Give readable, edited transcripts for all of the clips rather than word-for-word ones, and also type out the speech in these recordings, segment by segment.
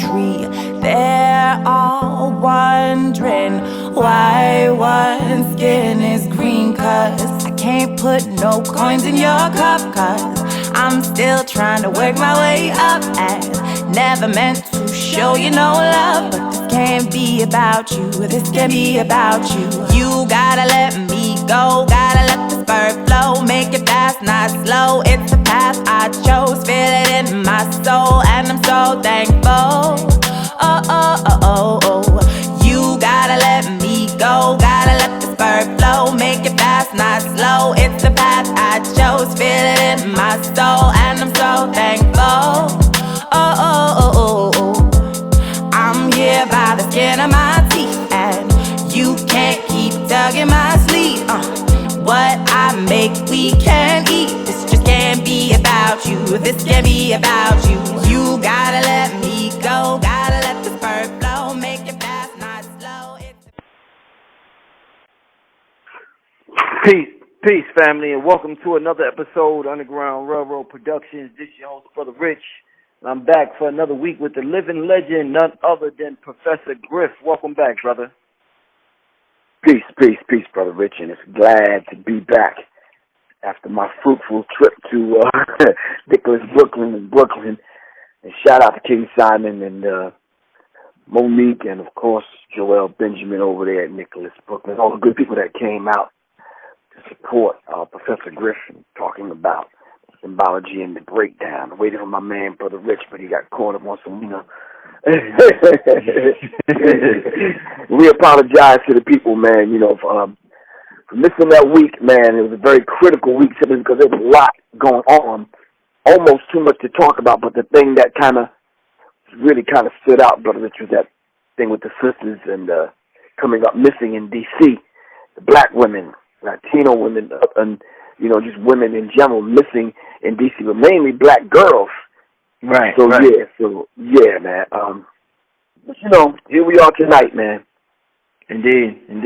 tree. They're all wondering why one skin is green, 'cause I can't put no coins in your cup, 'cause I'm still trying to work my way up, and never meant to show you no love. But this can't be about you, this can't be about you. You gotta let me go, gotta let the spur flow. Make it fast, not slow, it's the path I chose. Feel it in my soul, and I'm so thankful. Oh, oh, oh, oh, oh. You gotta let me go, gotta let the spur flow. Make it fast, not slow, it's the path I chose. Feel it in my soul, and I'm so thankful. Oh, oh, oh, oh, oh. I'm here by the skin of my teeth, and you can't keep tugging my sleeve. What I make, we can't eat. This just can't be about you, this can't be about you. You gotta let me go, gotta let the spur flow. Make it fast, not slow. Peace, family, and welcome to another episode of Underground Railroad Productions. This is your host, Brother Rich, and I'm back for another week with the living legend, none other than Professor Griff. Welcome back, brother. Peace, Brother Rich, and it's glad to be back after my fruitful trip to Nicholas, Brooklyn. And shout out to King Simon and Monique, and of course Joel Benjamin over there at Nicholas, Brooklyn. All the good people that came out to support Professor Griff talking about symbology and the breakdown. Waiting for my man, Brother Rich, but he got caught up on some, We apologize to the people, man, for missing that week, man. It was a very critical week simply because there was a lot going on, almost too much to talk about, but the thing that really stood out, Brother Rich, was that thing with the sisters and coming up missing in D.C., the black women, Latino women, and, just women in general missing in D.C., but mainly black girls. Right. So, yeah, man. But, here we are tonight, man. Indeed. And,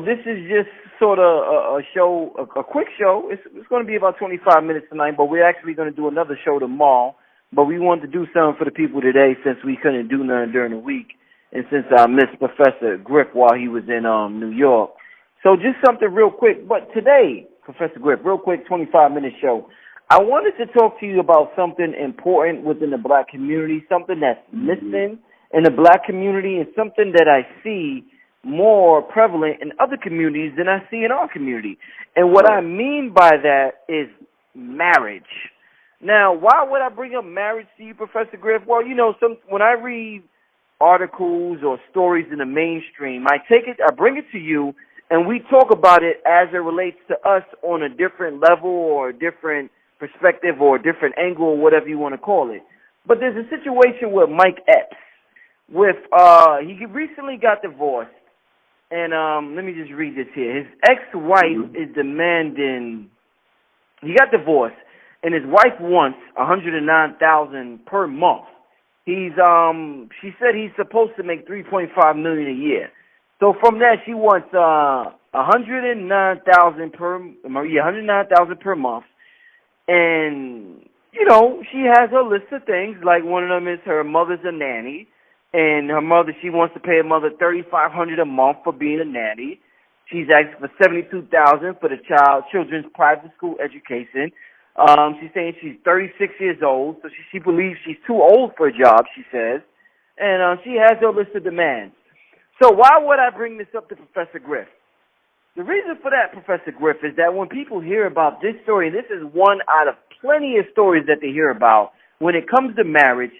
this is just sort of a show, a quick show. It's going to be about 25 minutes tonight, but we're actually going to do another show tomorrow. But we wanted to do something for the people today since we couldn't do nothing during the week, and since I missed Professor Griff while he was in New York. So just something real quick. But today, Professor Griff, real quick, 25-minute show. I wanted to talk to you about something important within the black community, something that's missing in the black community, and something that I see more prevalent in other communities than I see in our community. And what I mean by that is marriage. Now, why would I bring up marriage to you, Professor Griff? Well, when I read articles or stories in the mainstream, I bring it to you, and we talk about it as it relates to us on a different level or a different perspective or a different angle or whatever you want to call it. But there's a situation with Mike Epps. He recently got divorced, and let me just read this here. His ex-wife is demanding. He got divorced, and his wife wants $109,000 per month. She said he's supposed to make $3.5 million a year. So from that, she wants $109,000 per month. And, she has her list of things, like one of them is her mother's a nanny, and she wants to pay her mother $3,500 a month for being a nanny. She's asking for $72,000 for the children's private school education. She's saying she's 36 years old, so she believes she's too old for a job, she says, and she has her list of demands. So why would I bring this up to Professor Griff? The reason for that, Professor Griff, is that when people hear about this story, and this is one out of plenty of stories that they hear about when it comes to marriage,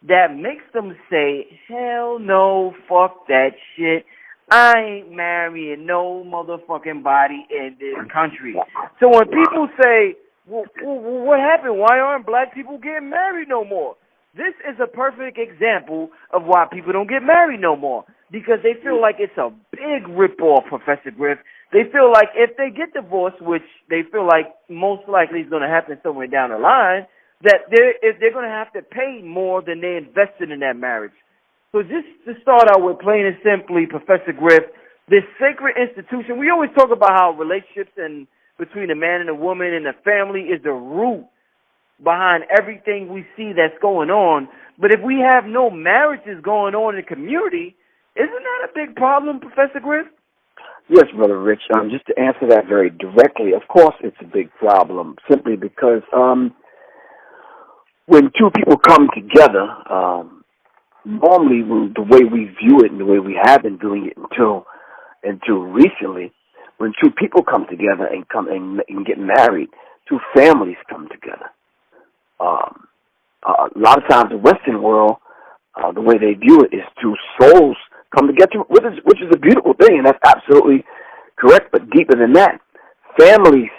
that makes them say, hell no, fuck that shit. I ain't marrying no motherfucking body in this country. So when people say, well, what happened? Why aren't black people getting married no more? This is a perfect example of why people don't get married no more. Because they feel like it's a big ripoff, Professor Griff. They feel like if they get divorced, which they feel like most likely is going to happen somewhere down the line, that they're going to have to pay more than they invested in that marriage. So just to start out with, plain and simply, Professor Griff, this sacred institution, we always talk about how relationships between a man and a woman and a family is the root behind everything we see that's going on. But if we have no marriages going on in the community, isn't that a big problem, Professor Griff? Yes, Brother Rich. Just to answer that very directly, of course it's a big problem, simply because when two people come together, normally the way we view it and the way we have been doing it until recently, when two people come together and come and get married, two families come together. A lot of times the Western world, the way they view it is two souls come together, which is a beautiful thing, and that's absolutely correct. But deeper than that, families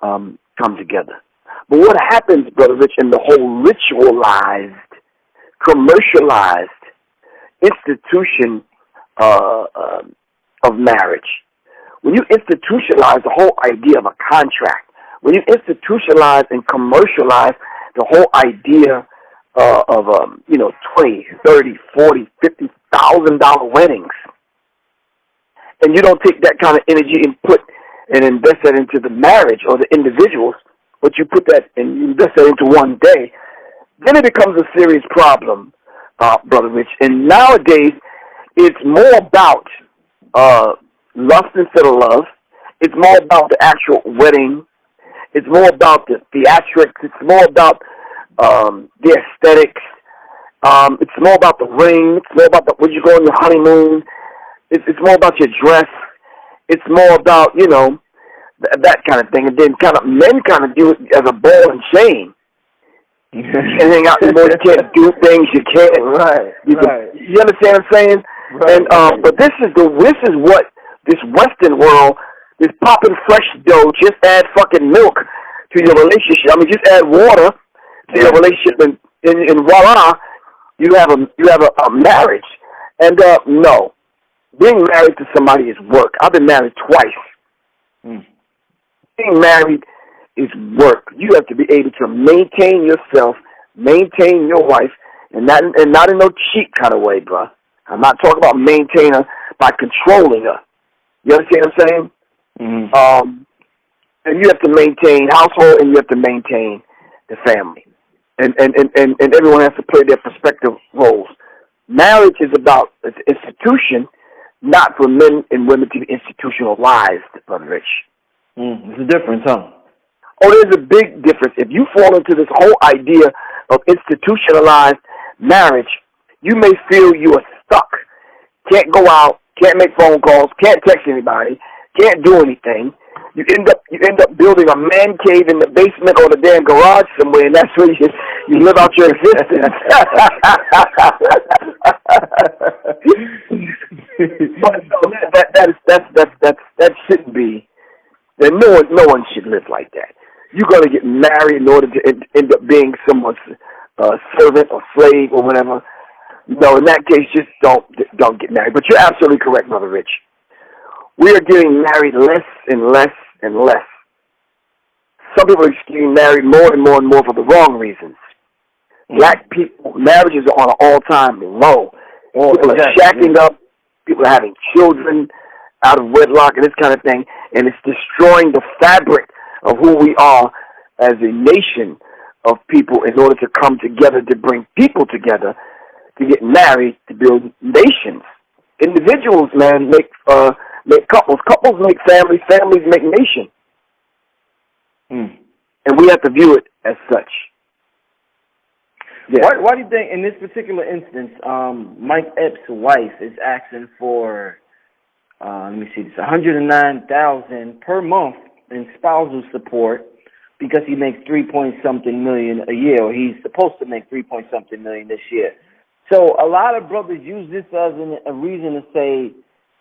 come together. But what happens, Brother Rich, in the whole ritualized, commercialized institution of marriage, when you institutionalize the whole idea of a contract, when you institutionalize and commercialize the whole idea of $20, $30, $40, $50,000 weddings, and you don't take that kind of energy and put and invest that into the marriage or the individuals, but you put that and you invest that into one day, then it becomes a serious problem, Brother Rich. And nowadays, it's more about lust instead of love. It's more about the actual wedding. It's more about the theatrics. It's more about the aesthetics. It's more about the ring. It's more about when you go on your honeymoon. It's more about your dress. It's more about, that kind of thing. And then men kind of do it as a ball and chain. You can't hang out anymore. You can't do things. You can't. Right. You understand what I'm saying? Right. And but this is what this Western world, this popping fresh dough. Just add fucking milk to your relationship. I mean, just add water to your relationship, and voila, you have a marriage. And no, being married to somebody is work. I've been married twice. Being married is work. You have to be able to maintain yourself, maintain your wife, and not in no cheap kind of way, bro. I'm not talking about maintain her by controlling her. You understand what I'm saying? Mm-hmm. And you have to maintain household, and you have to maintain the family, and everyone has to play their respective roles. Marriage is about an institution, not for men and women to be institutionalized, Brother Rich. There's a difference, huh? Oh, there's a big difference. If you fall into this whole idea of institutionalized marriage, you may feel you are stuck. Can't go out, can't make phone calls, can't text anybody, can't do anything. You end up building a man cave in the basement or the damn garage somewhere, and that's where you live out your existence. But that shouldn't be. That no one should live like that. You're going to get married in order to end up being someone's servant or slave or whatever. No, in that case, just don't get married. But you're absolutely correct, Brother Rich. We are getting married less and less and less. Some people are getting married more and more and more for the wrong reasons. Black people, marriages are on an all-time low. People are shacking up. People are having children out of wedlock and this kind of thing. And it's destroying the fabric of who we are as a nation of people in order to come together, to bring people together, to get married, to build nations. Individuals, man, make couples. Couples make families. Families make nation. And we have to view it as such. Yeah. Why do you think, in this particular instance, Mike Epps' wife is asking for, let me see, this $109,000 per month in spousal support because he makes $3-point-something million a year, or he's supposed to make $3-point-something million this year. So a lot of brothers use this as a reason to say,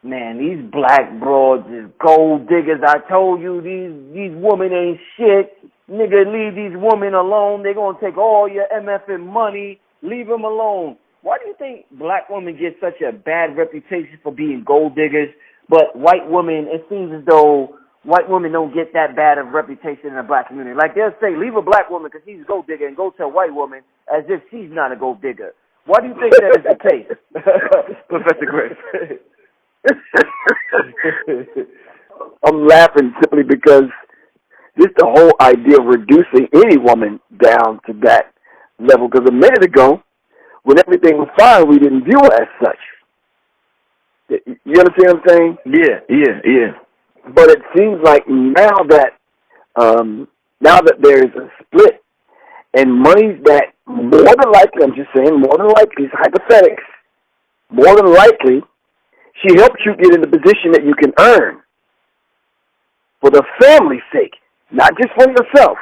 man, these black broads is gold diggers. I told you these women ain't shit. Nigga, leave these women alone. They're going to take all your MFing money. Leave them alone. Why do you think black women get such a bad reputation for being gold diggers, but white women, it seems as though white women don't get that bad of reputation in the black community? Like they'll say, leave a black woman because she's a gold digger, and go to a white woman as if she's not a gold digger. Why do you think that is the case, Professor Griff? I'm laughing simply because just the whole idea of reducing any woman down to that level. Because a minute ago, when everything was fine, we didn't view it as such. You understand what I'm saying? Yeah. But it seems like now that there is a split and money that more than likely, I'm just saying, more than likely, it's hypothetics, more than likely, she helped you get in the position that you can earn for the family's sake, not just for yourself.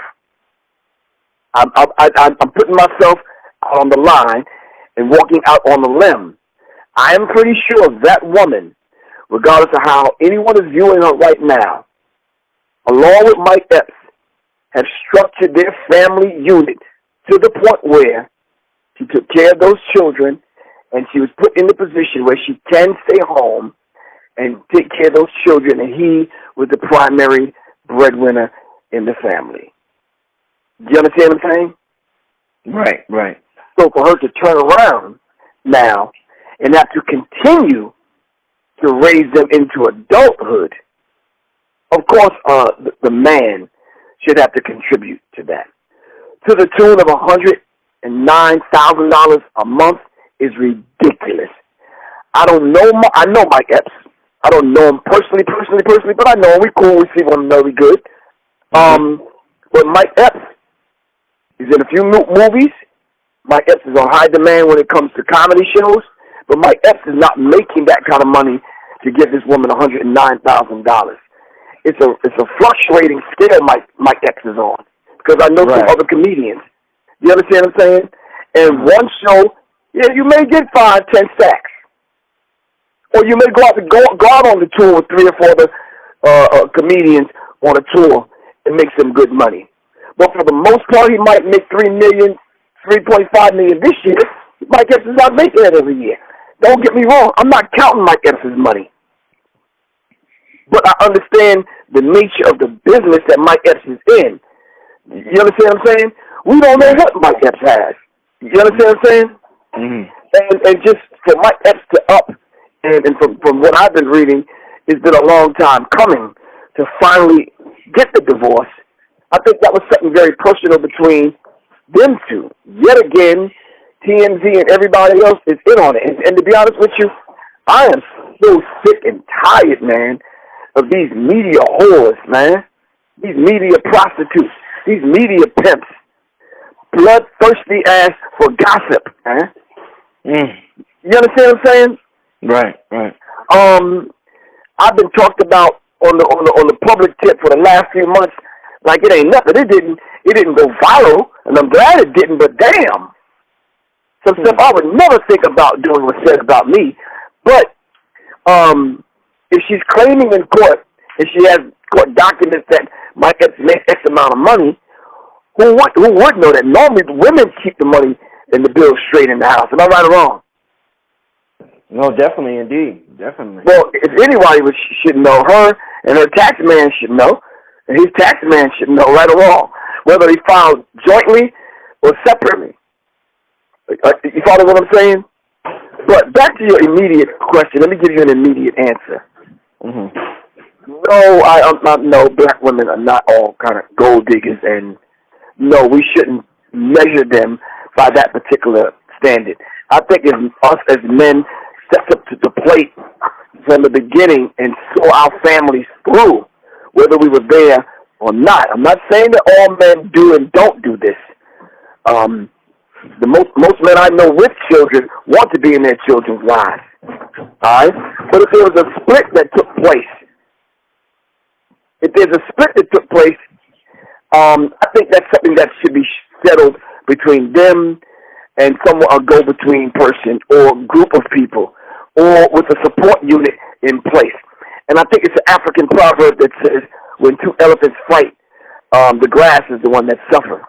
I'm putting myself out on the line and walking out on the limb. I am pretty sure that woman, regardless of how anyone is viewing her right now, along with Mike Epps, have structured their family unit to the point where she took care of those children and she was put in the position where she can stay home and take care of those children, and he was the primary breadwinner in the family. Do you understand what I'm saying? Right. So for her to turn around now and have to continue to raise them into adulthood, of course, the man should have to contribute to that. To the tune of $109,000 a month is ridiculous. I know Mike Epps. I don't know him personally, but I know him. We cool. We see one another good. But Mike Epps is in a few movies. Mike Epps is on high demand when it comes to comedy shows. But Mike Epps is not making that kind of money to give this woman $109,000. It's a fluctuating scale Mike Epps is on, because I know some other comedians. You understand what I'm saying? And one show, you may get 5, 10 sacks. Or you may go out on the tour with 3 or 4 other comedians on a tour and make some good money. But for the most part, he might make $3 million, $3.5 million this year. Mike Epps is not making that every year. Don't get me wrong. I'm not counting Mike Epps' money. But I understand the nature of the business that Mike Epps is in. You understand what I'm saying? We don't know what Mike Epps has. You understand what I'm saying? Mm-hmm. And just for Mike Epps to up, and from what I've been reading, it's been a long time coming to finally get the divorce. I think that was something very personal between them two. Yet again, TMZ and everybody else is in on it. And to be honest with you, I am so sick and tired, man, of these media whores, man. These media prostitutes. These media pimps. Bloodthirsty ass for gossip, man. You understand what I'm saying? Right. I've been talked about on the public tip for the last few months like it ain't nothing. It didn't go viral, and I'm glad it didn't, but damn. Some stuff I would never think about doing was said about me. But if she's claiming in court, and she has court documents that Mike Epps makes X amount of money, who would know that normally the women keep the money and the bills straight in the house? Am I right or wrong? No, definitely, indeed. Definitely. Well, if anybody should know, her and her tax man should know, and his tax man should know, right or wrong, whether they filed jointly or separately. You follow what I'm saying? But back to your immediate question. Let me give you an immediate answer. No, black women are not all kind of gold diggers, and no, we shouldn't measure them by that particular standard. I think if us as men stepped up to the plate from the beginning and saw our families through, whether we were there or not. I'm not saying that all men do and don't do this. The most men I know with children want to be in their children's lives. All right? But if there was a split that took place, I think that's something that should be settled between them and a go-between person or group of people, or with a support unit in place. And I think it's an African proverb that says, when 2 elephants fight, the grass is the one that suffers.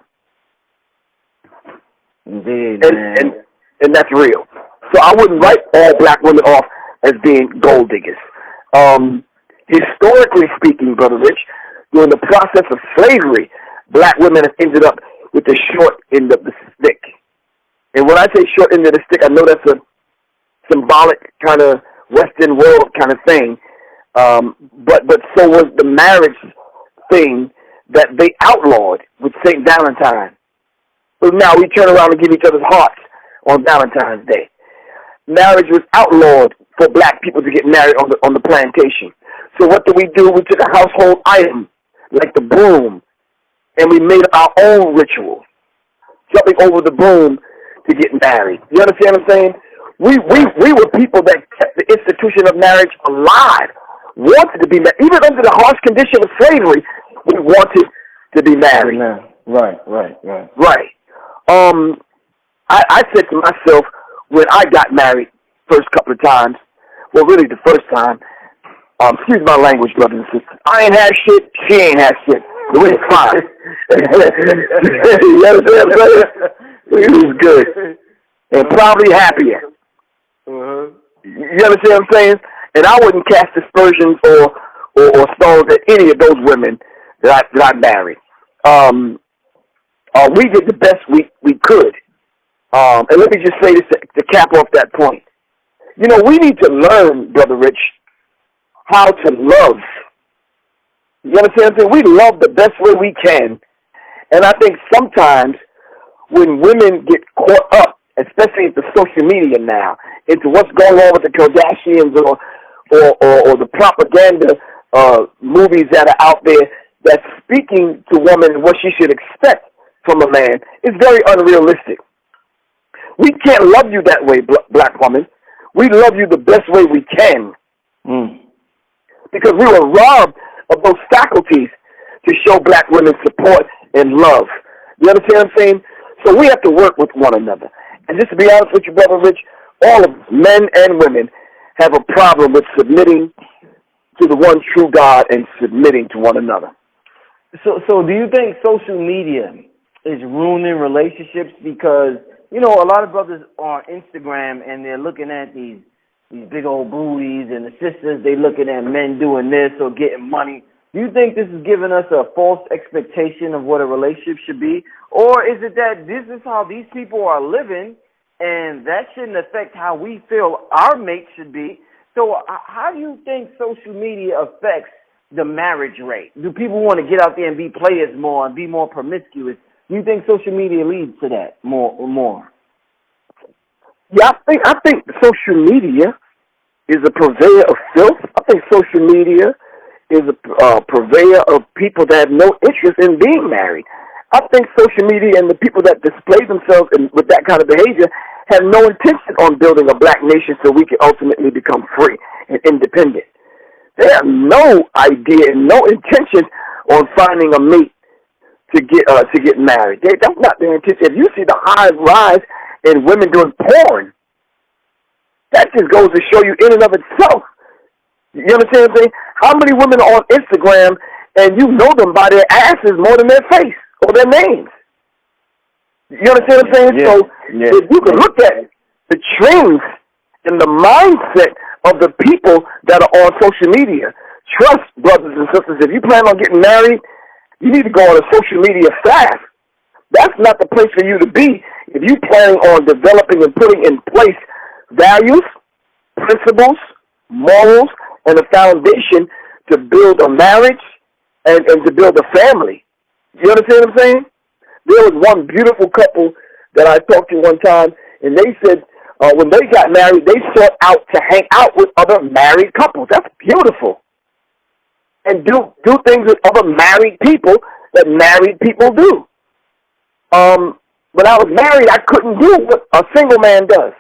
Indeed, and that's real. So I wouldn't write all black women off as being gold diggers. Historically speaking, Brother Rich, during the process of slavery, black women have ended up with the short end of the stick. And when I say short end of the stick, I know that's a symbolic kind of Western world kind of thing. But so was the marriage thing that they outlawed with St. Valentine. But now we turn around and give each other's hearts on Valentine's Day. Marriage was outlawed for black people to get married on the plantation. So what did we do? We took a household item, like the broom, and we made our own ritual, jumping over the broom to get married. You understand what I'm saying? We were people that kept the institution of marriage alive, wanted to be married. Even under the harsh condition of slavery, we wanted to be married. Right. I said to myself, when I got married first couple of times, well, really the first time, excuse my language, brothers and sisters, I ain't had shit, she ain't had shit. It was fine. You understand what I'm saying? It was good. And probably happier. You understand what I'm saying? And I wouldn't cast aspersions or stones at any of those women that I married. We did the best we could. And let me just say this to cap off that point. You know, we need to learn, Brother Rich, how to love. You understand what I'm saying? We love the best way we can. And I think sometimes when women get caught up, especially into social media now, into what's going on with the Kardashians or the propaganda movies that are out there that's speaking to women and what she should expect from a man, is very unrealistic. We can't love you that way, black woman. We love you the best way we can. Because we were robbed of those faculties to show black women support and love. You understand what I'm saying? So we have to work with one another. And just to be honest with you, Brother Rich, all of us, men and women, have a problem with submitting to the one true God and submitting to one another. So do you think social media is ruining relationships? Because, you know, a lot of brothers are on Instagram and they're looking at these big old booties, and the sisters, they looking at men doing this or getting money. Do you think this is giving us a false expectation of what a relationship should be? Or is it that this is how these people are living and that shouldn't affect how we feel our mate should be? So how do you think social media affects the marriage rate? Do people want to get out there and be players more and be more promiscuous? Do you think social media leads to that more? Yeah, I think social media is a purveyor of filth. I think social media is a purveyor of people that have no interest in being married. I think social media and the people that display themselves with that kind of behavior have no intention on building a black nation so we can ultimately become free and independent. They have no idea and no intention on finding a mate to get married. That's not their intention. If you see the high rise in women doing porn, that just goes to show you in and of itself. You understand what I'm saying? How many women are on Instagram and you know them by their asses more than their face or their names? You understand what I'm saying? Yeah. If you can look at the trends and the mindset of the people that are on social media, trust, brothers and sisters, if you plan on getting married, you need to go on a social media fast. That's not the place for you to be if you're planning on developing and putting in place values, principles, morals, and a foundation to build a marriage and to build a family. You understand what I'm saying? There was one beautiful couple that I talked to one time, and they said when they got married, they sought out to hang out with other married couples. That's beautiful. And do things with other married people that married people do. When I was married, I couldn't do what a single man does.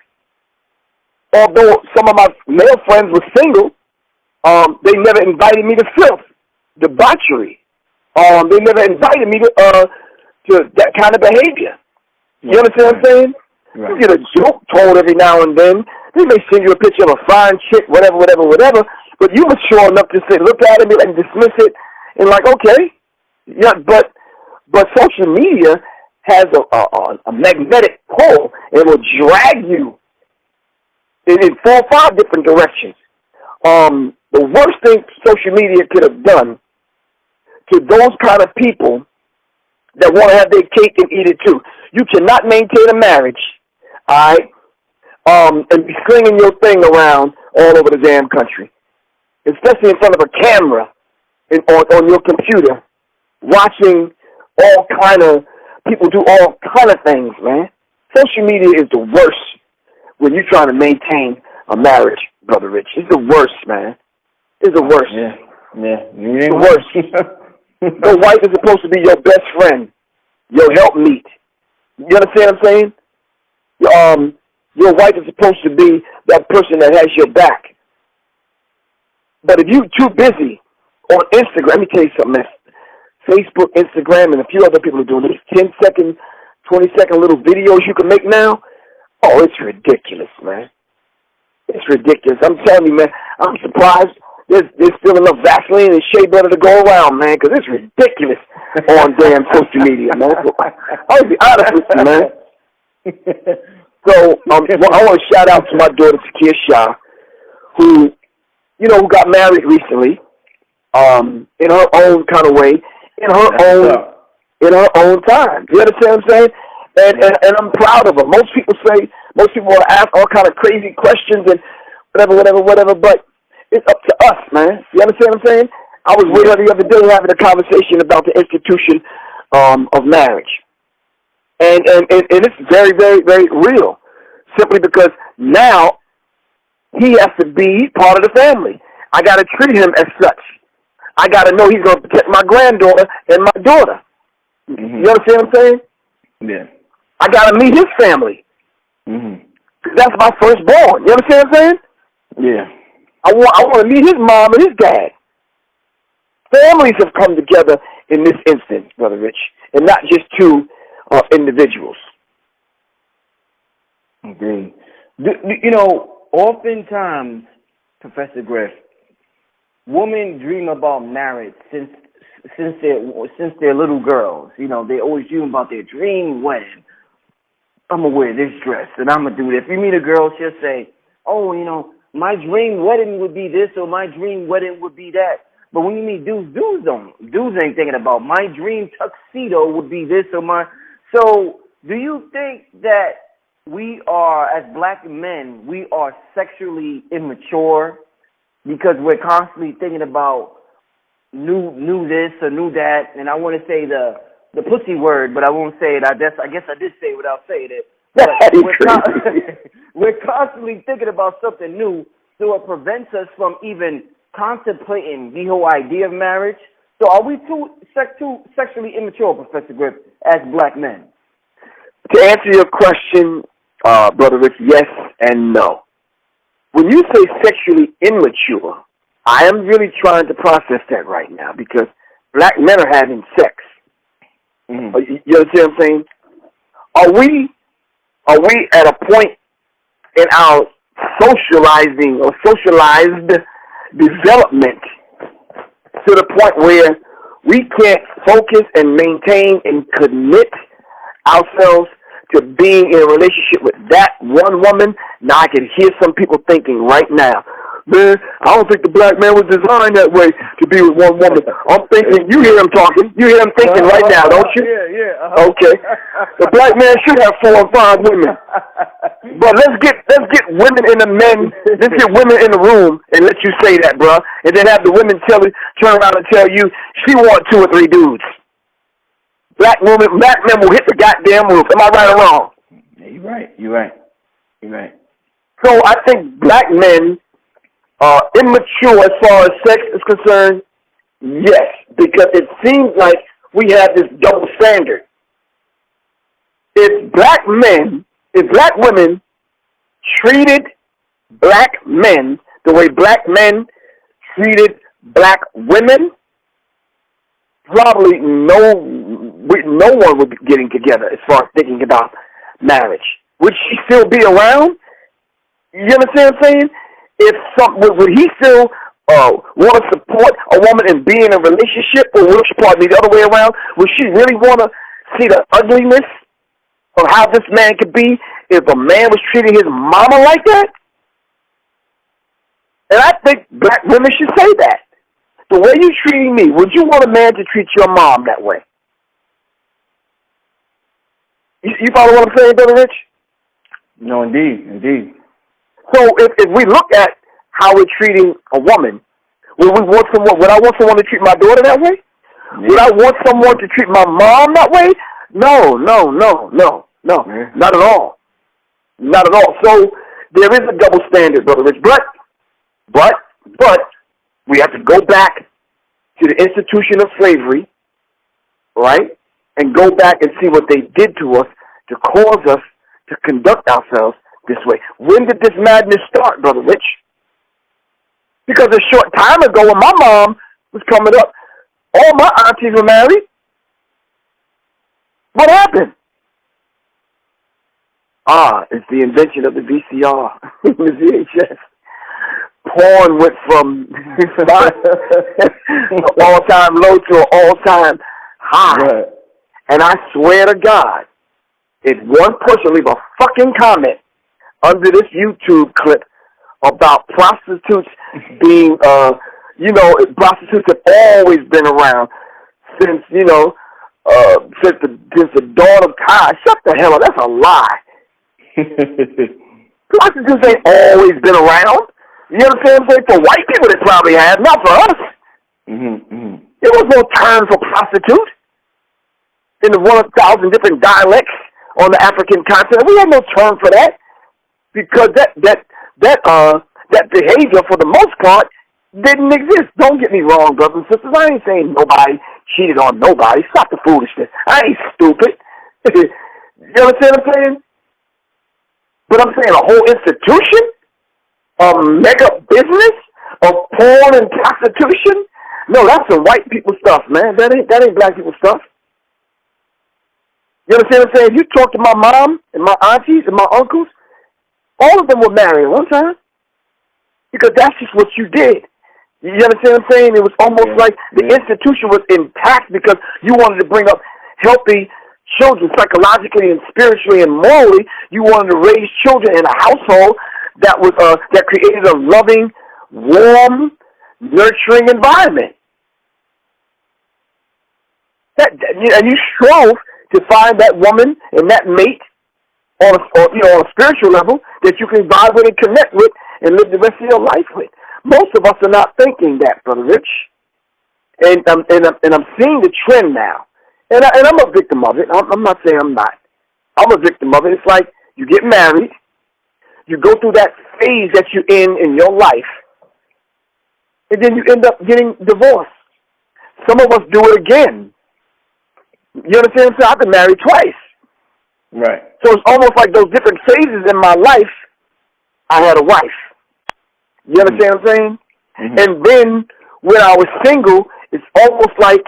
Although some of my male friends were single, they never invited me to filth, debauchery. They never invited me to that kind of behavior. You understand what I'm saying? Right. You get a joke told every now and then. They may send you a picture of a fine chick, whatever. But you mature enough to say, look at it and dismiss it, and like, okay. Yeah, but social media has a magnetic pull. It will drag you in 4 or 5 different directions. The worst thing social media could have done to those kind of people that want to have their cake and eat it too. You cannot maintain a marriage, all right, and be slinging your thing around all over the damn country, especially in front of a camera on your computer, watching all kind of People do all kind of things, man. Social media is the worst when you're trying to maintain a marriage, Brother Rich. It's the worst, man. It's the worst. Yeah. It's the worst. Your wife is supposed to be your best friend, your helpmeet. You understand what I'm saying? Your wife is supposed to be that person that has your back. But if you're too busy on Instagram, let me tell you something, man. Facebook, Instagram, and a few other people are doing these 10-second, 20-second little videos you can make now. Oh, it's ridiculous, man. It's ridiculous. I'm telling you, man, I'm surprised there's still enough Vaseline and shea butter to go around, man, because it's ridiculous on damn social media, man. So, I'll be honest with you, man. So I want to shout out to my daughter, Takia Shah, who got married recently, in her own kind of way, in her own time. You understand what I'm saying? And I'm proud of her. Most people will ask all kind of crazy questions and whatever, but it's up to us, man. You understand what I'm saying? I was with her the other day having a conversation about the institution of marriage. And it's very, very, very real. Simply because now he has to be part of the family. I got to treat him as such. I got to know he's going to protect my granddaughter and my daughter. Mm-hmm. You understand what I'm saying? Yeah. I got to meet his family. Mm-hmm. That's my firstborn. You understand what I'm saying? Yeah. I want to meet his mom and his dad. Families have come together in this instance, Brother Rich, and not just two individuals. Okay. Oftentimes, Professor Griff, women dream about marriage since they're little girls. They always dream about their dream wedding. I'm going to wear this dress, and I'm going to do this. If you meet a girl, she'll say, oh, my dream wedding would be this, or my dream wedding would be that. But when you meet dudes ain't thinking about my dream tuxedo would be this or my. So do you think that we are, as black men, we are sexually immature because we're constantly thinking about new this or new that? And I want to say the pussy word, but I won't say it. I guess I did say it without saying it. But we're constantly thinking about something new, so it prevents us from even contemplating the whole idea of marriage. So are we too sexually immature, Professor Griff, as black men? To answer your question, Brother Rich, yes and no. When you say sexually immature, I am really trying to process that right now because black men are having sex. Mm-hmm. You understand what I'm saying? Are we at a point in our socializing or socialized development to the point where we can't focus and maintain and commit ourselves to being in a relationship with that one woman? Now I can hear some people thinking right now, man, I don't think the black man was designed that way to be with one woman. I'm thinking, you hear him talking, you hear him thinking right now, don't you? Yeah. Uh-huh. Okay. The black man should have 4 or 5 women. But let's get women in the men, let's get women in the room and let you say that, bro. And then have the women turn around and tell you she want 2 or 3 dudes. Black men will hit the goddamn roof. Am I right or wrong? Yeah, you're right. So I think black men are immature as far as sex is concerned, yes, because it seems like we have this double standard. If black women treated black men the way black men treated black women, probably no one would be getting together as far as thinking about marriage. Would she still be around? You understand what I'm saying? Would he still want to support a woman and be in a relationship, or would she probably be the other way around? Would she really want to see the ugliness of how this man could be if a man was treating his mama like that? And I think black women should say that. The way you're treating me, would you want a man to treat your mom that way? You follow what I'm saying, Brother Rich? No, indeed. So if we look at how we're treating a woman, would I want someone to treat my daughter that way? Yeah. Would I want someone to treat my mom that way? No, not at all. Not at all. So there is a double standard, Brother Rich. But we have to go back to the institution of slavery, right? And go back and see what they did to us to cause us to conduct ourselves this way. When did this madness start, Brother Rich? Because a short time ago when my mom was coming up, all my aunties were married. What happened? It's the invention of the VCR, the VHS. Porn went from all-time low to an all-time high. Right. And I swear to God, if one person leave a fucking comment under this YouTube clip about prostitutes being, prostitutes have always been around since, since the dawn of time. Shut the hell up. That's a lie. Prostitutes ain't always been around. You understand what I'm saying? For white people, they probably have, not for us. Mm-hmm. There was no term for prostitute in the 1,000 different dialects on the African continent. We had no term for that because that behavior, for the most part, didn't exist. Don't get me wrong, brothers and sisters. I ain't saying nobody cheated on nobody. Stop the foolishness. I ain't stupid. You understand what I'm saying? But I'm saying a whole institution, a mega business of porn and prostitution. No, that's some white people stuff, man. That ain't black people stuff. You understand what I'm saying? If you talk to my mom and my aunties and my uncles, all of them were married at one time because that's just what you did. You understand what I'm saying? It was almost like the institution was intact because you wanted to bring up healthy children psychologically and spiritually and morally. You wanted to raise children in a household that was that created a loving, warm, nurturing environment. And you strove to find that woman and that mate on a spiritual level that you can vibe with and connect with and live the rest of your life with. Most of us are not thinking that, Brother Rich. And I'm seeing the trend now. And I'm a victim of it. I'm not saying I'm not. I'm a victim of it. It's like you get married, you go through that phase that you're in your life, and then you end up getting divorced. Some of us do it again. You understand what I'm saying? I've been married twice. Right. So it's almost like those different phases in my life, I had a wife. You understand what I'm saying? Mm-hmm. And then when I was single, it's almost like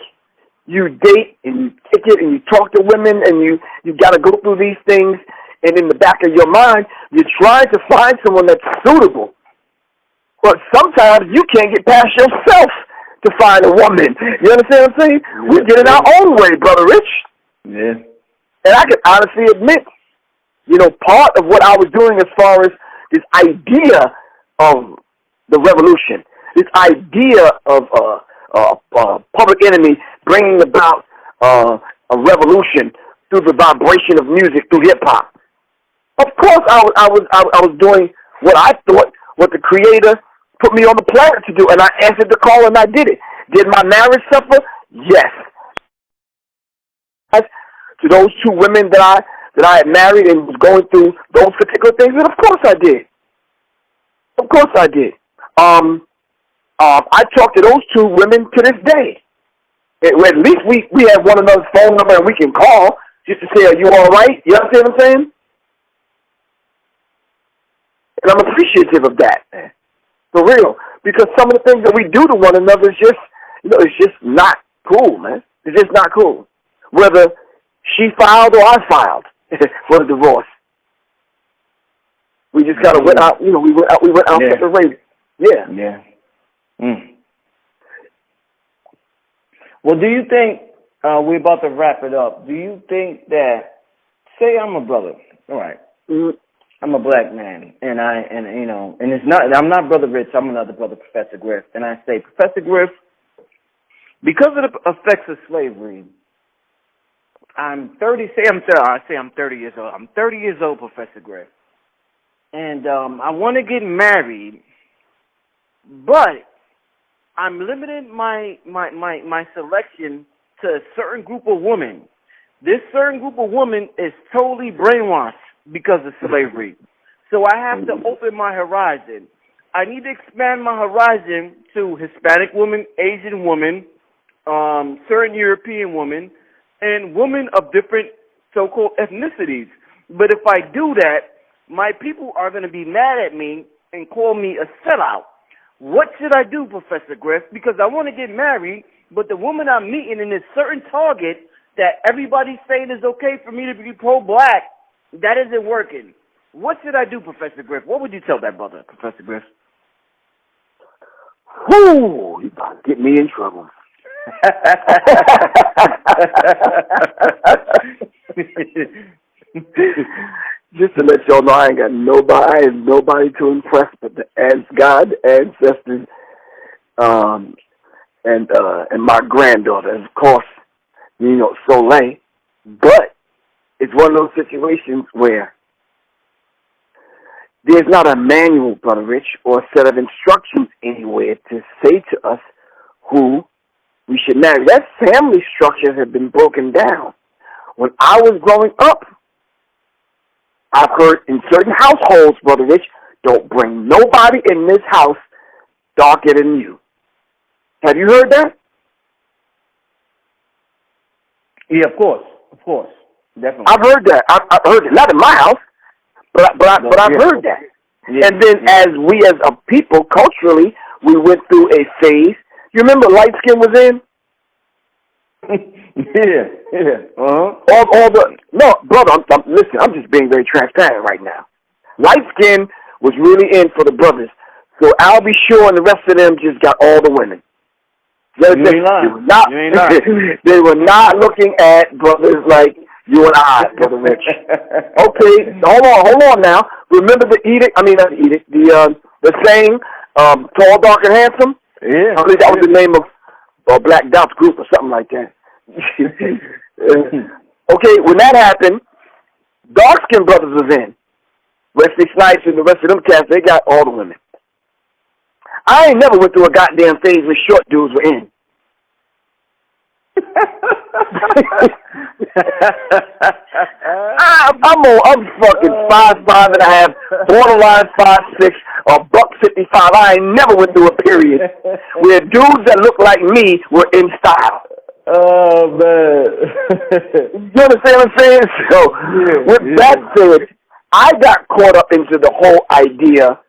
you date and you kick it and you talk to women and you got to go through these things, and in the back of your mind, you're trying to find someone that's suitable. But sometimes you can't get past yourself to find a woman. You understand what I'm saying? Yeah. We get in our own way, Brother Rich. Yeah. And I can honestly admit, part of what I was doing as far as this idea of the revolution, this idea of Public Enemy bringing about a revolution through the vibration of music, through hip hop. Of course, I was doing what I thought, what the Creator put me on the planet to do, and I answered the call and I did it. Did my marriage suffer? Yes. To those two women that I had married and was going through those particular things, and of course I did. Of course I did. I talk to those two women to this day. At least we have one another's phone number and we can call just to say, are you all right? You understand what I'm saying? And I'm appreciative of that, man. For real. Because some of the things that we do to one another is just, it's just not cool, man. It's just not cool. Whether she filed or I filed for the divorce. We just got to went out, we went out for the race. Yeah. Yeah. Mm. Well, do you think, we're about to wrap it up, do you think that, say I'm a brother, all right, I'm a black man, and it's not, I'm not Brother Rich, I'm another brother, Professor Griff, and I say, Professor Griff, because of the effects of slavery, I'm 30 years old. I'm 30 years old, Professor Griff. And I want to get married, but I'm limiting my selection to a certain group of women this certain group of women is totally brainwashed because of slavery. So I have to open my horizon. I need to expand my horizon to Hispanic women, Asian women, certain European women, and women of different so-called ethnicities. But if I do that, my people are going to be mad at me and call me a sellout. What should I do, Professor Griff? Because I want to get married, but the woman I'm meeting in this certain target that everybody's saying is okay for me to be pro-black, that isn't working. What should I do, Professor Griff? What would you tell that brother, Professor Griff? Whoo, you about to get me in trouble. Just to let y'all know, I ain't got nobody to impress but God, ancestors, and my granddaughter, and of course, Soleil. But it's one of those situations where there's not a manual, Brother Rich, or a set of instructions anywhere to say to us who we should marry. That family structure has been broken down. When I was growing up, I've heard in certain households, Brother Rich, don't bring nobody in this house darker than you. Have you heard that? Yeah, of course, definitely. I've heard that. I've heard it, not in my house, but I've heard that. Yeah. And then as we as a people, culturally, we went through a phase. You remember light skin was in? Yeah. No, brother, listen, I'm just being very transparent right now. Light skin was really in for the brothers. So I'll be sure and the rest of them just got all the women. You ain't lying. They were not looking at brothers like you and I, Brother Rich. Okay, hold on now. Remember the saying, tall, dark, and handsome? Yeah. I think that was the name of Black Dot's group or something like that. Okay, when that happened, dark-skinned brothers was in. Wesley Snipes and the rest of them cats, they got all the women. I ain't never went through a goddamn phase where short dudes were in. I'm fucking 5'5.5", borderline 5'6", or $155. I ain't never went through a period where dudes that look like me were in style. Oh man, you understand what I'm saying? So, with that said, I got caught up into the whole idea,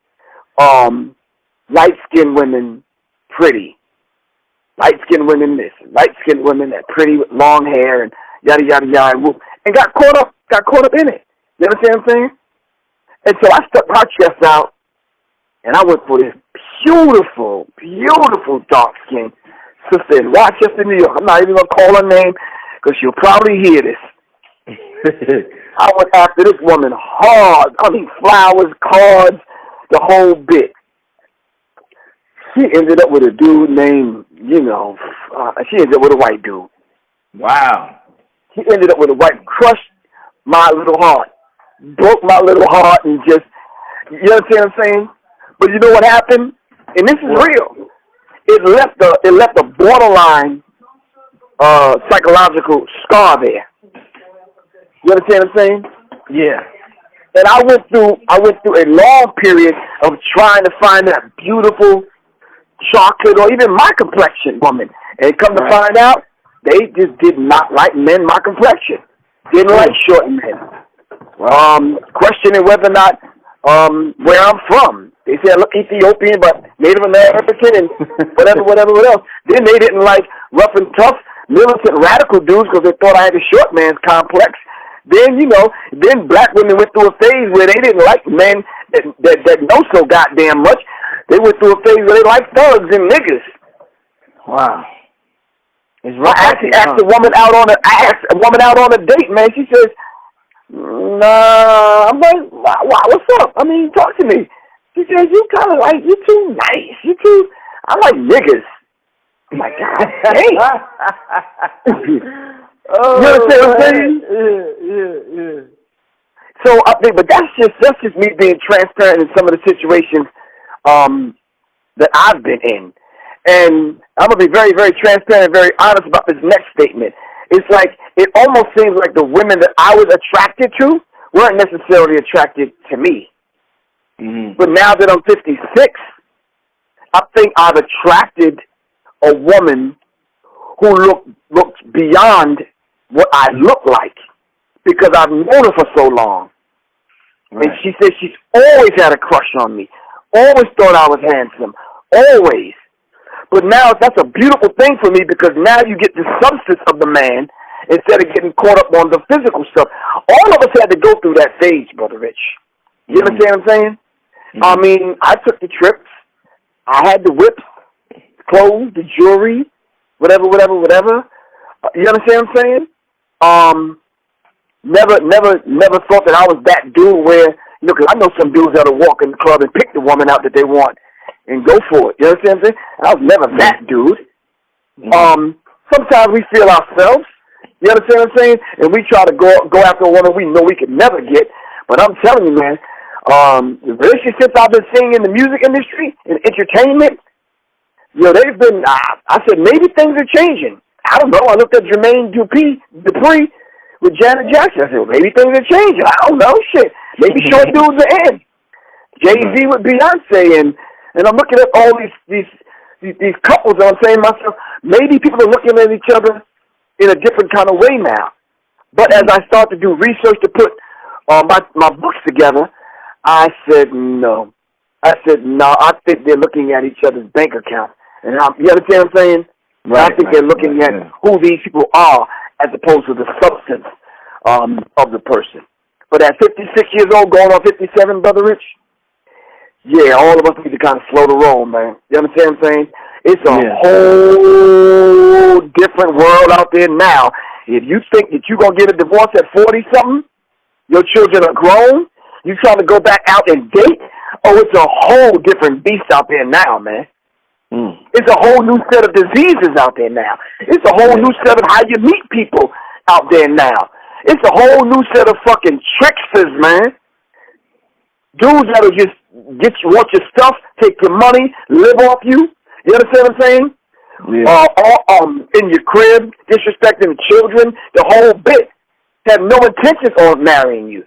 light-skinned women pretty. Light-skinned women this, light-skinned women that pretty with long hair and yada, yada, yada, and got caught up in it. You understand what I'm saying? And so I stuck my chest out, and I went for this beautiful, beautiful dark skin sister in Rochester, New York. I'm not even going to call her name because she'll probably hear this. I went after this woman hard. I mean, flowers, cards, the whole bit. She ended up with a dude named, she ended up with a white dude. Wow. She ended up with a white, crushed my little heart, broke my little heart, and just, you understand what I'm saying? But you know what happened? And this is real. It left a borderline psychological scar there. You understand what I'm saying? Yeah. And I went through a long period of trying to find that beautiful chocolate or even my complexion woman. And come to find out, they just did not like men my complexion. Didn't like short men. Questioning whether or not where I'm from. They said I look Ethiopian, but Native American and whatever else. Then they didn't like rough and tough, militant, radical dudes because they thought I had a short man's complex. Then, then black women went through a phase where they didn't like men that know so goddamn much. They went through a phase where they liked thugs and niggas. Wow. I actually asked a woman out on a date, man. She says, nah. I'm like, what's up? I mean, talk to me. She says, you too nice. I like niggas. I'm like, God dang. You understand what I'm saying? Yeah. So I think, but that's just me being transparent in some of the situations that I've been in. And I'm going to be very, very transparent and very honest about this next statement. it's like it almost seems like the women that I was attracted to weren't necessarily attracted to me. Mm-hmm. But now that I'm 56, I think I've attracted a woman who looks beyond what I look like because I've known her for so long. Right. And she said she's always had a crush on me, always thought I was handsome, always. But now that's a beautiful thing for me because now you get the substance of the man instead of getting caught up on the physical stuff. All of us had to go through that stage, Brother Rich. You understand what I'm saying? Mm-hmm. I mean, I took the trips. I had the whips, clothes, the jewelry, whatever. You understand what I'm saying? Never thought that I was that dude where, you know, because I know some dudes that'll walk in the club and pick the woman out that they want and go for it. You understand what I'm saying? I was never that dude. Mm-hmm. Sometimes we feel ourselves. You understand what I'm saying? And we try to go after a woman we know we could never get. But I'm telling you, man, the relationships I've been seeing in the music industry and entertainment, you know, they've been, I said, maybe things are changing. I don't know. I looked at Jermaine Dupri with Janet Jackson. I said, well, maybe things are changing. I don't know. Shit. Maybe short dudes are in. Jay-Z with Beyonce. And I'm looking at all these couples, and I'm saying to myself, maybe people are looking at each other in a different kind of way now. But as I start to do research to put my books together, I said no. I think they're looking at each other's bank account. And you understand what I'm saying? Right, I think they're looking at who these people are as opposed to the substance of the person. But at 56 years old, going on 57, Brother Rich, yeah, all of us need to kind of slow the roll, man. You understand what I'm saying? It's a whole different world out there now. If you think that you're going to get a divorce at 40-something, your children are grown, you trying to go back out and date, it's a whole different beast out there now, man. It's a whole new set of diseases out there now. It's a whole new set of how you meet people out there now. It's a whole new set of fucking tricksters, man. Dudes that'll just want your stuff, take your money, live off you. You understand what I'm saying? Yeah. In your crib, disrespecting the children, the whole bit. Have no intentions of marrying you.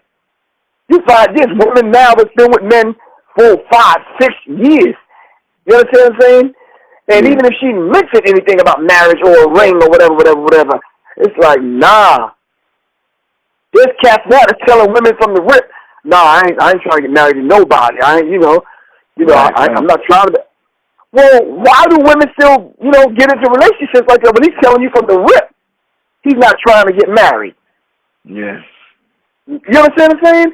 You find this woman now that's been with men for 5, 6 years. You understand what I'm saying? And even if she mentioned anything about marriage or a ring or whatever, it's like, nah. There's cats now that's telling women from the rip, nah, I ain't trying to get married to nobody. I'm not trying to. Well, why do women still, get into relationships like that when he's telling you from the rip he's not trying to get married? Yes. You understand what I'm saying?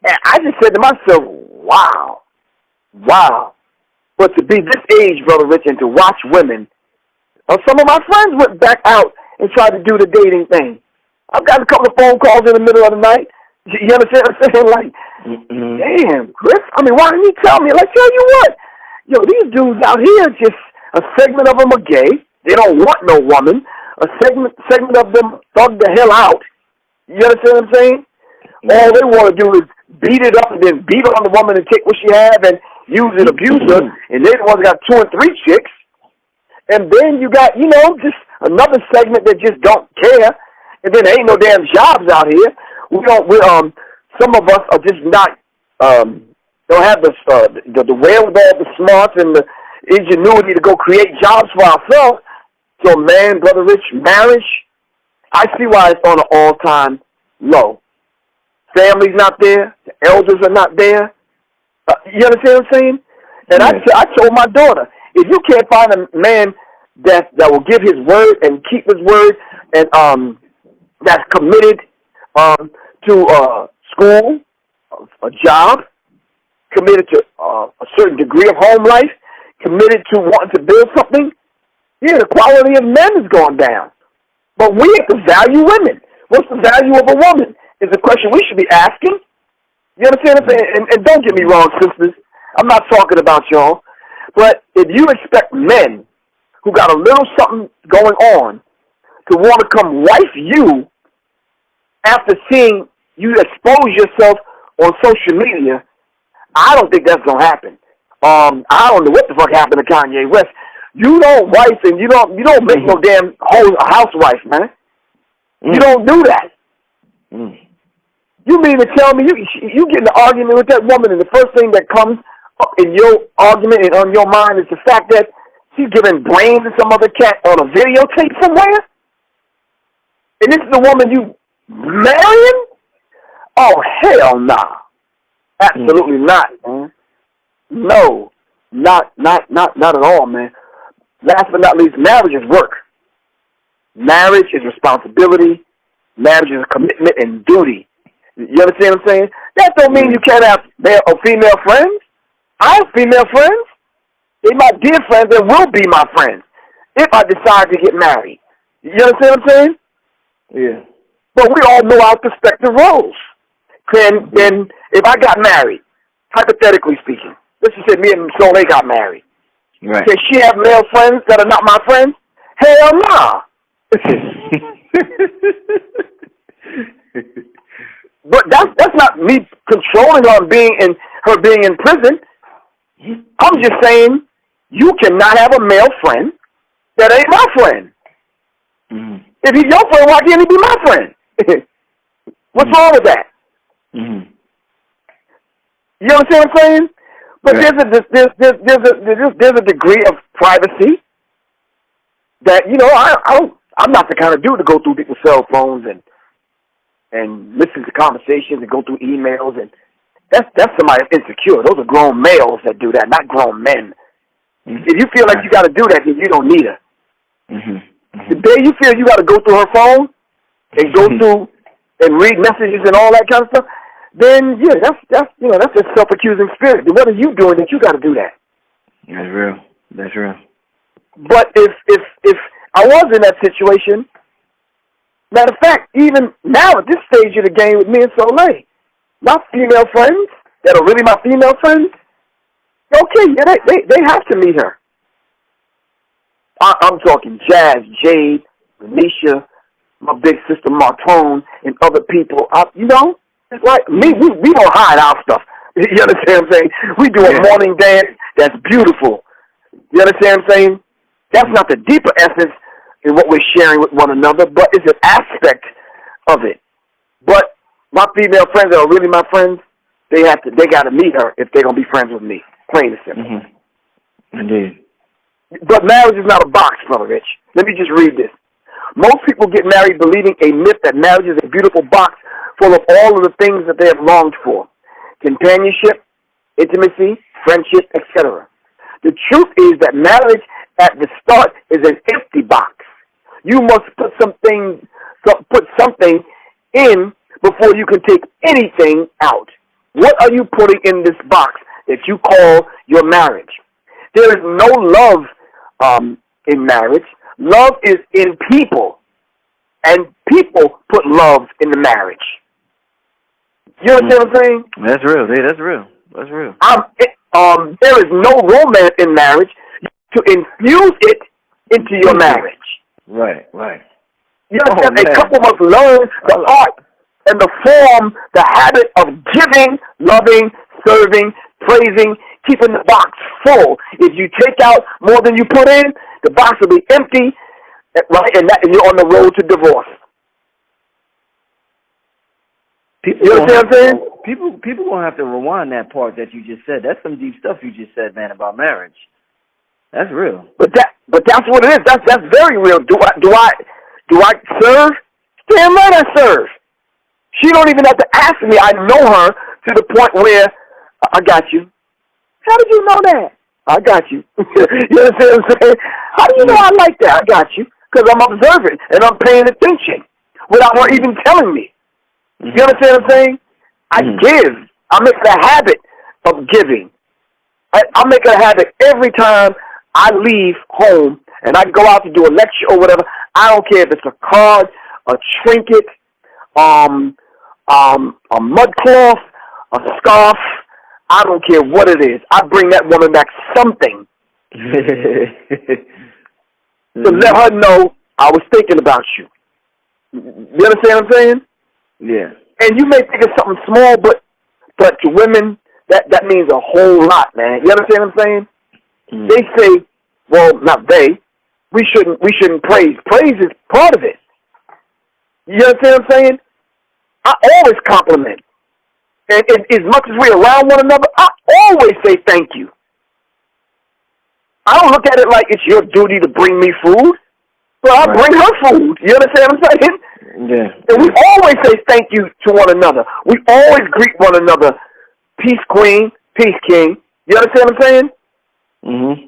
And I just said to myself, wow. But to be this age, Brother Rich, and to watch women, some of my friends went back out and tried to do the dating thing. I've got a couple of phone calls in the middle of the night. You understand what I'm saying? Like, damn, Griff, why didn't you tell me? Like, tell you what, these dudes out here, just a segment of them are gay. They don't want no woman. A segment of them thug the hell out. You understand what I'm saying? All they want to do is beat it up and then beat on the woman and take what she have and use and abuse her. And they're the ones that got 2 and 3 chicks. And then you got, just another segment that just don't care. And then there ain't no damn jobs out here. Some of us are just not, don't have the wherewithal, the smarts, and the ingenuity to go create jobs for ourselves. So, man, Brother Rich, marriage, I see why it's on an all-time low. Family's not there. The elders are not there. You understand what I'm saying? And I told my daughter, if you can't find a man that will give his word and keep his word and that's committed to school, a job, committed to a certain degree of home life, committed to wanting to build something, the quality of men has gone down. But we have to value women. What's the value of a woman is a question we should be asking. You understand what I'm saying? And don't get me wrong, sisters. I'm not talking about y'all. But if you expect men who got a little something going on to want to come wife you after seeing you expose yourself on social media, I don't think that's going to happen. I don't know what the fuck happened to Kanye West. You don't wife and you don't make no damn housewife, man. You don't do that. You mean to tell me you get in an argument with that woman, and the first thing that comes up in your argument and on your mind is the fact that she's giving brains to some other cat on a videotape somewhere? And this is the woman you marrying? Oh, hell nah. Absolutely not, man. No. Not at all, man. Last but not least, marriage is work. Marriage is responsibility. Marriage is commitment and duty. You understand what I'm saying? That don't mean you can't have male or female friends. I have female friends. They my dear friends and will be my friends if I decide to get married. You understand what I'm saying? Yeah. But we all know our respective roles. And if I got married, hypothetically speaking, let's just say me and Soleil got married. Right. Can she have male friends that are not my friends? Hell nah. But that's not me controlling her being in prison. I'm just saying you cannot have a male friend that ain't my friend. Mm-hmm. If he's your friend, why can't he be my friend? What's wrong with that? Mm-hmm. You understand what I'm saying? But there's a degree of privacy that I'm not the kind of dude to go through people's cell phones and listen to conversations and go through emails, and that's somebody insecure. Those are grown males that do that, not grown men. Mm-hmm. If you feel like you got to do that, then you don't need her. Mm-hmm. The day you feel you got to go through her phone and go through and read messages and all that kind of stuff, then that's a self-accusing spirit. What are you doing that you got to do that? That's real. That's real. But if I was in that situation, matter of fact, even now at this stage of the game with me and Soleil, my female friends that are really my female friends, okay, yeah, they have to meet her. I'm talking Jazz, Jade, Renisha, my big sister Martone, and other people. It's like me, we don't hide our stuff. You understand what I'm saying? We do a morning dance that's beautiful. You understand what I'm saying? That's not the deeper essence in what we're sharing with one another, but it's an aspect of it. But my female friends that are really my friends, they got to meet her if they're gonna be friends with me. Plain and simple. Mm-hmm. Indeed. But marriage is not a box, Brother Rich. Let me just read this. Most people get married believing a myth that marriage is a beautiful box full of all of the things that they have longed for: companionship, intimacy, friendship, etc. The truth is that marriage at the start is an empty box. You must put something in before you can take anything out. What are you putting in this box that you call your marriage? There is no love in marriage. Love is in people, and people put love in the marriage. You understand what I'm saying? That's real. Hey, that's real. That's real. There is no romance in marriage to infuse it into your marriage. Right, right. You understand? A couple must learn the art and the form, the habit of giving, loving, serving, praising, keeping the box full. If you take out more than you put in, the box will be empty, right? And you're on the road to divorce. You understand what I'm saying? People gonna have to rewind that part that you just said. That's some deep stuff you just said, man, about marriage. That's real. But that's what it is. That's very real. Do I serve? Damn right I serve. She don't even have to ask me. I know her to the point where I got you. How did you know that? I got you. You understand what I'm saying? How do you know I like that? I got you. Because I'm observant and I'm paying attention without her even telling me. You understand what I'm saying? I give. I make it a habit of giving. I make it a habit every time I leave home and I go out to do a lecture or whatever. I don't care if it's a card, a trinket, a mud cloth, a scarf. I don't care what it is. I bring that woman back something to let her know I was thinking about you. You understand what I'm saying? Yeah. And you may think it's something small, but to women, that means a whole lot, man. You understand what I'm saying? They say, well, not they. We shouldn't praise. Praise is part of it. You understand what I'm saying? I always compliment. And as much as we're around one another, I always say thank you. I don't look at it like it's your duty to bring me food, but I bring her food. You understand what I'm saying? Yeah. And we always say thank you to one another. We always greet one another. Peace, queen. Peace, king. You understand what I'm saying? Mm-hmm.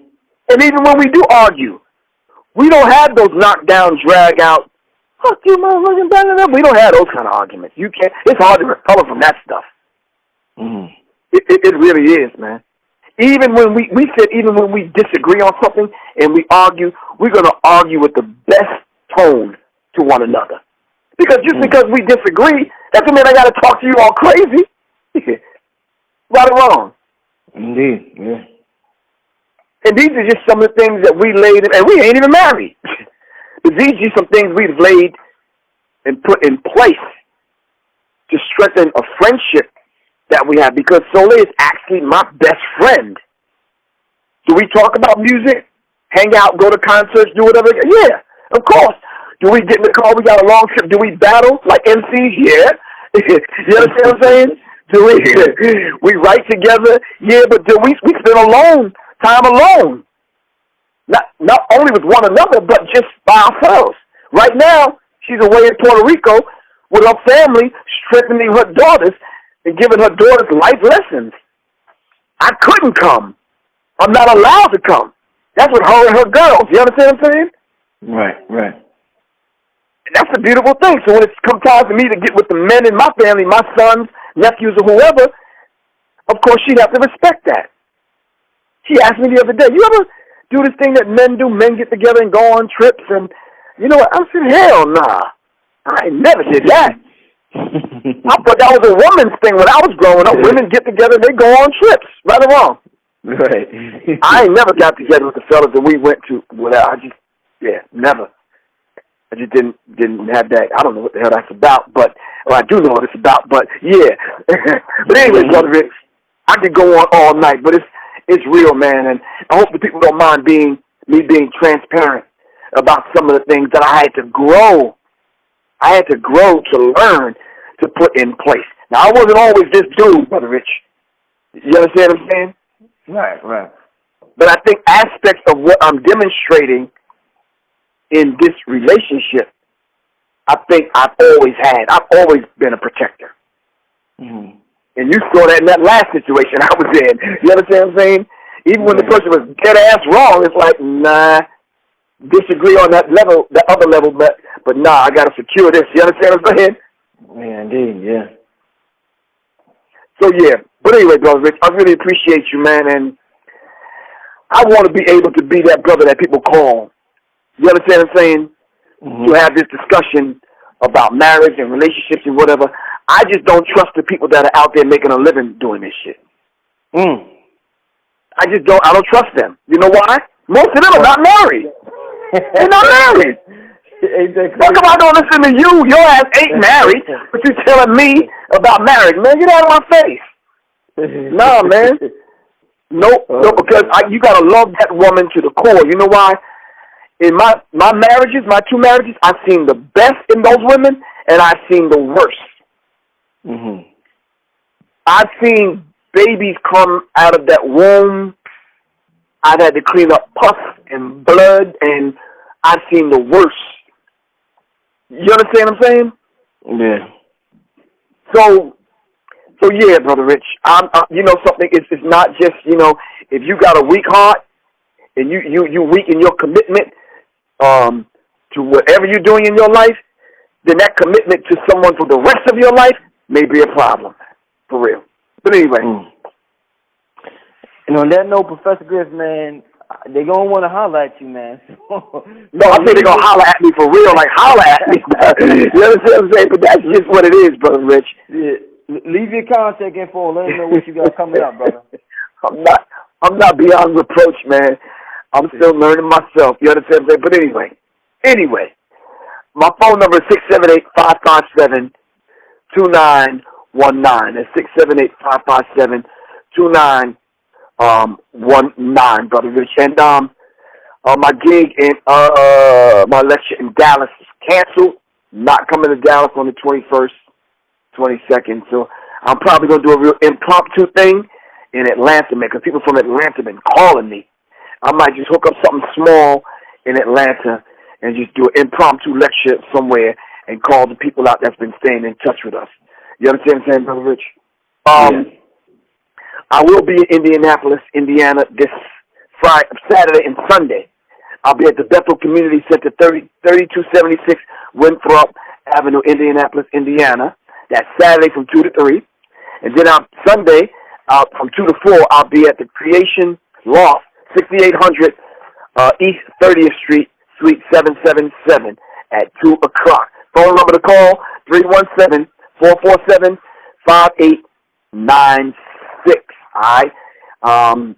And even when we do argue, we don't have those knockdown, drag out, fuck you, motherfucking, blah, blah, blah. We don't have those kind of arguments. You can't. It's hard to recover from that stuff. Mm-hmm. It really is, man. Even when even when we disagree on something and we argue, we're going to argue with the best tone to one another. Because just because we disagree, doesn't mean I got to talk to you all crazy. Right or wrong? Indeed, yeah. And these are just some of the things that we laid in, and we ain't even married. But these are some things we've laid and put in place to strengthen a friendship that we have, because Soleil is actually my best friend. Do we talk about music, hang out, go to concerts, do whatever? Yeah, of course. Do we get in the car, we got a long trip, do we battle like MCs? Yeah. You understand what I'm saying? Do we write together? Yeah, but do we spend time alone. Not only with one another, but just by ourselves. Right now, she's away in Puerto Rico with her family, strengthening her daughters and giving her daughters life lessons. I couldn't come. I'm not allowed to come. That's with her and her girls. You understand what I'm saying? Right. And that's a beautiful thing. So when it's come time for me to get with the men in my family, my sons, nephews, or whoever, of course she'd have to respect that. She asked me the other day, you ever do this thing that men do? Men get together and go on trips, and you know what? I said, hell nah. I never did that. I thought that was a woman's thing when I was growing up. Women get together, they go on trips, right or wrong. Right. I ain't never got together with the fellas that we went to. Never. I just didn't have that. I don't know what the hell that's about, but I do know what it's about. But yeah. But anyway, brother Rick, I could go on all night, but it's real, man, and I hope the people don't mind me being transparent about some of the things that I had to grow. I had to grow to learn to put in place. Now, I wasn't always this dude, Brother Rich. You understand what I'm saying? Right. But I think aspects of what I'm demonstrating in this relationship, I think I've always had. I've always been a protector. Mm-hmm. And you saw that in that last situation I was in. You understand what I'm saying? Even when the person was dead ass wrong, it's like, nah, disagree on that level, the other level, but nah, I got to secure this. You understand what I'm saying? Yeah, indeed, yeah. So, yeah. But anyway, Brother Rich, I really appreciate you, man, and I want to be able to be that brother that people call. You understand what I'm saying? Mm-hmm. To have this discussion about marriage and relationships and whatever. I just don't trust the people that are out there making a living doing this shit. I don't trust them. You know why? Most of them are not married. They're not married. How come I don't listen to you? Your ass ain't married, but you telling me about marriage. Man, get out of my face. Nah, man. No, because you got to love that woman to the core. You know why? In my marriages, my 2 marriages, I've seen the best in those women, and I've seen the worst. Mm-hmm. I've seen babies come out of that womb. I've had to clean up pus and blood, and I've seen the worst. You understand what I'm saying? Yeah. So yeah, Brother Rich. You know something? It's not just, you know, if you got a weak heart and you weak in your commitment to whatever you're doing in your life, then that commitment to someone for the rest of your life may be a problem, for real. But anyway. And on that note, Professor Griff, man, they're going to want to holler at you, man. No, I think they're going to holler at me for real, like holler at me. You understand what I'm saying? But that's just what it is, Brother Rich. Yeah. Leave your contact info. Let them know what you got coming up, brother. I'm not beyond reproach, man. I'm still learning myself. You understand what I'm saying? But anyway, my phone number is 678-557-2919. That's 678-557-2919, Brother Rich. And my gig in my lecture in Dallas is canceled. not coming to Dallas on the 21st, 22nd. So I'm probably going to do a real impromptu thing in Atlanta, man, because people from Atlanta have been calling me. I might just hook up something small in Atlanta and just do an impromptu lecture somewhere and call the people out that's been staying in touch with us. You understand what I'm saying, Brother Rich? I will be in Indianapolis, Indiana this Saturday and Sunday. I'll be at the Bethel Community Center, 3276 Winthrop Avenue, Indianapolis, Indiana. That's Saturday from 2 to 3. And then on Sunday, from 2 to 4, I'll be at the Creation Loft, 6800 East 30th Street, Suite 777 at 2 o'clock. Phone number to call, 317-447-5896. All right?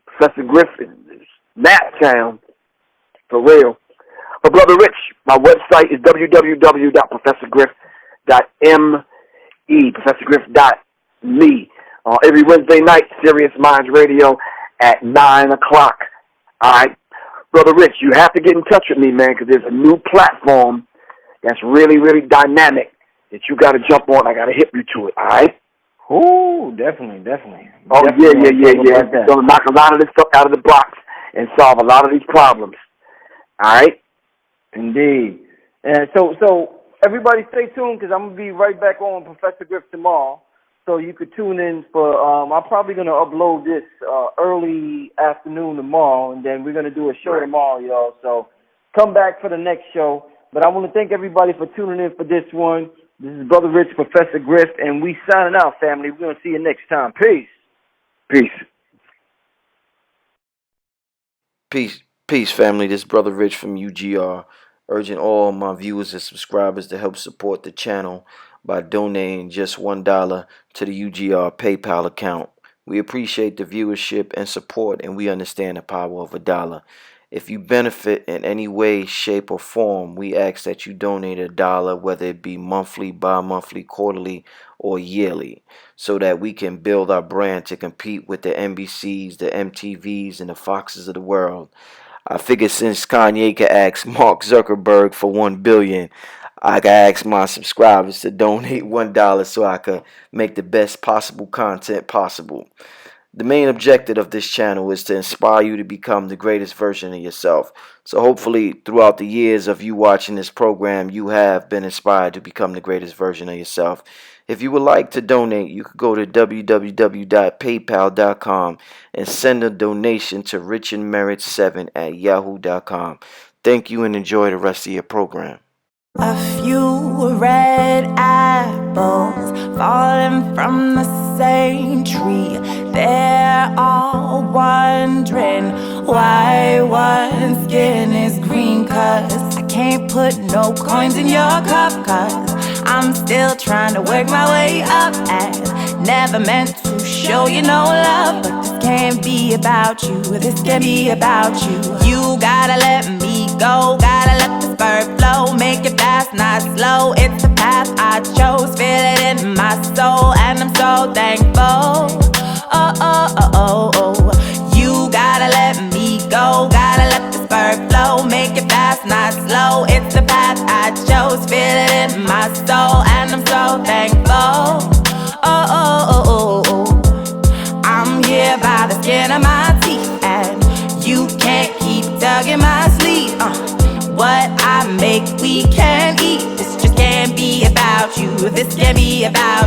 Professor Griff is Naptown, for real. But Brother Rich, my website is www.professorgriff.me, professorgriff.me. Every Wednesday night, Serious Minds Radio at 9 o'clock. All right? Brother Rich, you have to get in touch with me, man, because there's a new platform that's really, really dynamic that you got to jump on. I got to hit you to it, all right? Oh, definitely. Oh, definitely yeah. It's going to knock a lot of this stuff out of the box and solve a lot of these problems. All right? Indeed. And so everybody stay tuned because I'm going to be right back on Professor Griff tomorrow. So you could tune in for, I'm probably going to upload this early afternoon tomorrow, and then we're going to do a show tomorrow, y'all. So come back for the next show. But I want to thank everybody for tuning in for this one. This is Brother Rich, Professor Griff, and we signing out, family. We're going to see you next time. Peace, family. This is Brother Rich from UGR, urging all my viewers and subscribers to help support the channel by donating just $1 to the UGR PayPal account. We appreciate the viewership and support, and we understand the power of $1. If you benefit in any way, shape, or form, we ask that you donate $1, whether it be monthly, bi-monthly, quarterly, or yearly, so that we can build our brand to compete with the NBCs, the MTVs, and the Foxes of the world. I figure since Kanye could ask Mark Zuckerberg for $1 billion, I can ask my subscribers to donate $1 so I could make the best possible content possible. The main objective of this channel is to inspire you to become the greatest version of yourself. So hopefully throughout the years of you watching this program, you have been inspired to become the greatest version of yourself. If you would like to donate, you could go to www.paypal.com and send a donation to richandmerit7@yahoo.com. Thank you and enjoy the rest of your program. A few red apples falling from the same tree. They're all wondering why one skin is green. 'Cause I can't put no coins in your cup. 'Cause I'm still trying to work my way up. And never meant to show you no love. But this can't be about you. This can't be about you. You gotta let me go. Gotta let the bird flow. Make it fast, not slow. It's the path I chose. Feel it in my soul, and I'm so thankful. You gotta let me go. Gotta let this bird flow. Make it fast, not slow. It's the path I chose. Feel it in my soul, and I'm so thankful. I'm here by the skin of my teeth, and you can't keep tugging my sleeve. What I make, we can eat. This just can't be about you. This can't be about